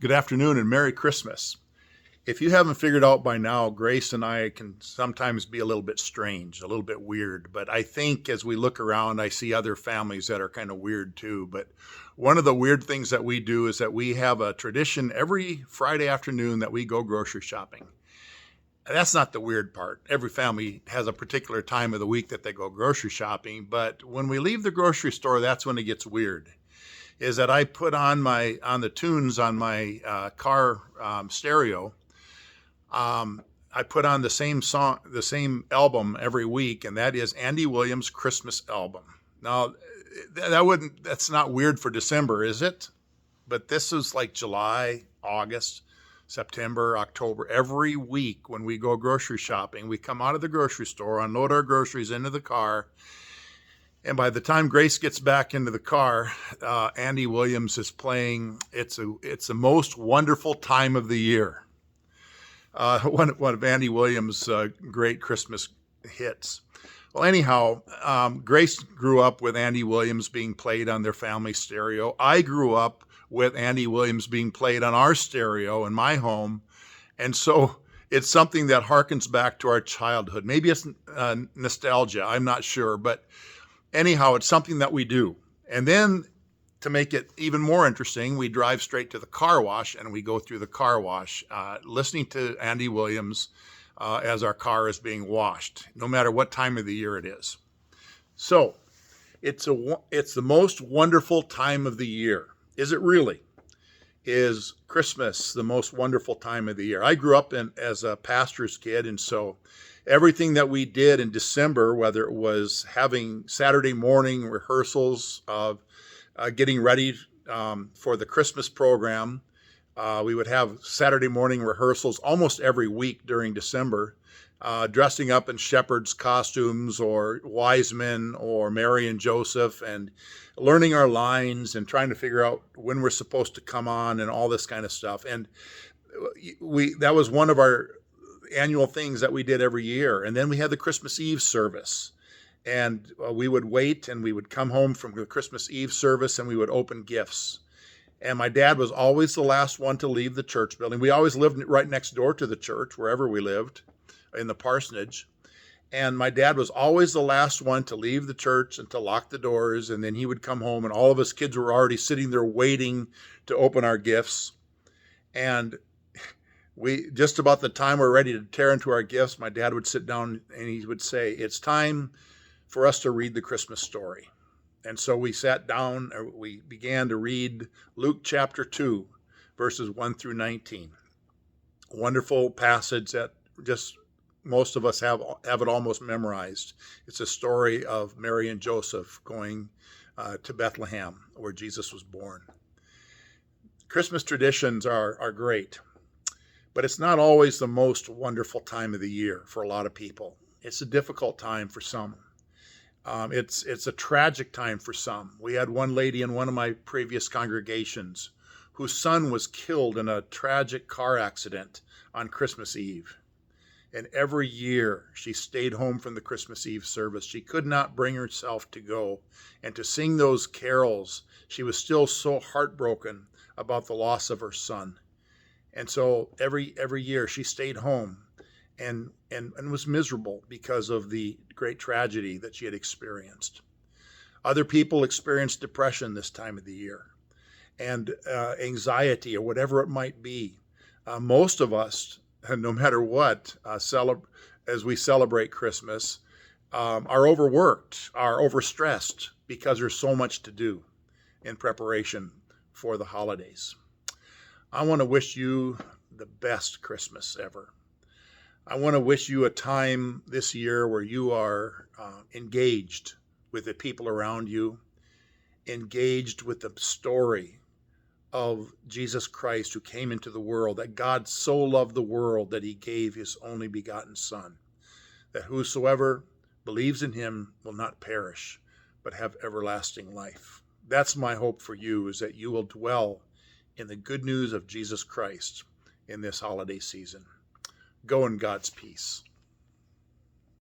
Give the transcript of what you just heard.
Good afternoon and Merry Christmas. If you haven't figured out by now, Grace and I can sometimes be a little bit strange, a little bit weird. But I think as we look around, I see other families that are kind of weird too. But one of the weird things that we do is that we have a tradition every Friday afternoon that we go grocery shopping. That's not the weird part. Every family has a particular time of the week that they go grocery shopping. But when we leave the grocery store, that's when it gets weird. Is that I put on the tunes on my car stereo. I put on the same song, the same album every week, and that is Andy Williams' Christmas album. Now, that's not weird for December, is it? But this is like July, August, September, October. Every week when we go grocery shopping, we come out of the grocery store, unload our groceries into the car, and by the time Grace gets back into the car, Andy Williams is playing It's the Most Wonderful Time of the Year. One of Andy Williams' great Christmas hits. Well, anyhow, Grace grew up with Andy Williams being played on their family stereo. I grew up with Andy Williams being played on our stereo in my home. And so it's something that harkens back to our childhood. Maybe it's nostalgia, I'm not sure. But anyhow, it's something that we do. And then to make it even more interesting, we drive straight to the car wash and we go through the car wash, listening to Andy Williams as our car is being washed, no matter what time of the year it is. So it's the most wonderful time of the year. Is it really? Is Christmas the most wonderful time of the year? I grew up as a pastor's kid, and so everything that we did in December, whether it was having Saturday morning rehearsals of getting ready for the Christmas program. We would have Saturday morning rehearsals almost every week during December, dressing up in shepherds' costumes or wise men or Mary and Joseph, and learning our lines and trying to figure out when we're supposed to come on and all this kind of stuff. And that was one of our annual things that we did every year. And then we had the Christmas Eve service. And we would wait and we would come home from the Christmas Eve service and we would open gifts. And my dad was always the last one to leave the church building. We always lived right next door to the church, wherever we lived, in the parsonage. And my dad was always the last one to leave the church and to lock the doors. And then he would come home and all of us kids were already sitting there waiting to open our gifts. And just about the time we're ready to tear into our gifts, my dad would sit down and he would say, "It's time for us to read the Christmas story." And so we sat down, we began to read Luke chapter 2, verses 1 through 19. Wonderful passage that just most of us have it almost memorized. It's a story of Mary and Joseph going to Bethlehem, where Jesus was born. Christmas traditions are great, but it's not always the most wonderful time of the year for a lot of people. It's a difficult time for some. It's a tragic time for some. We had one lady in one of my previous congregations whose son was killed in a tragic car accident on Christmas Eve. And every year she stayed home from the Christmas Eve service. She could not bring herself to go and to sing those carols. She was still so heartbroken about the loss of her son. And so every year she stayed home and was miserable because of the great tragedy that she had experienced. Other people experience depression this time of the year and anxiety or whatever it might be. Most of us, no matter what, as we celebrate Christmas, are overworked, are overstressed because there's so much to do in preparation for the holidays. I want to wish you the best Christmas ever. I want to wish you a time this year where you are engaged with the people around you, engaged with the story of Jesus Christ who came into the world, that God so loved the world that he gave his only begotten Son, that whosoever believes in him will not perish, but have everlasting life. That's my hope for you, is that you will dwell in the good news of Jesus Christ in this holiday season. Go in God's peace.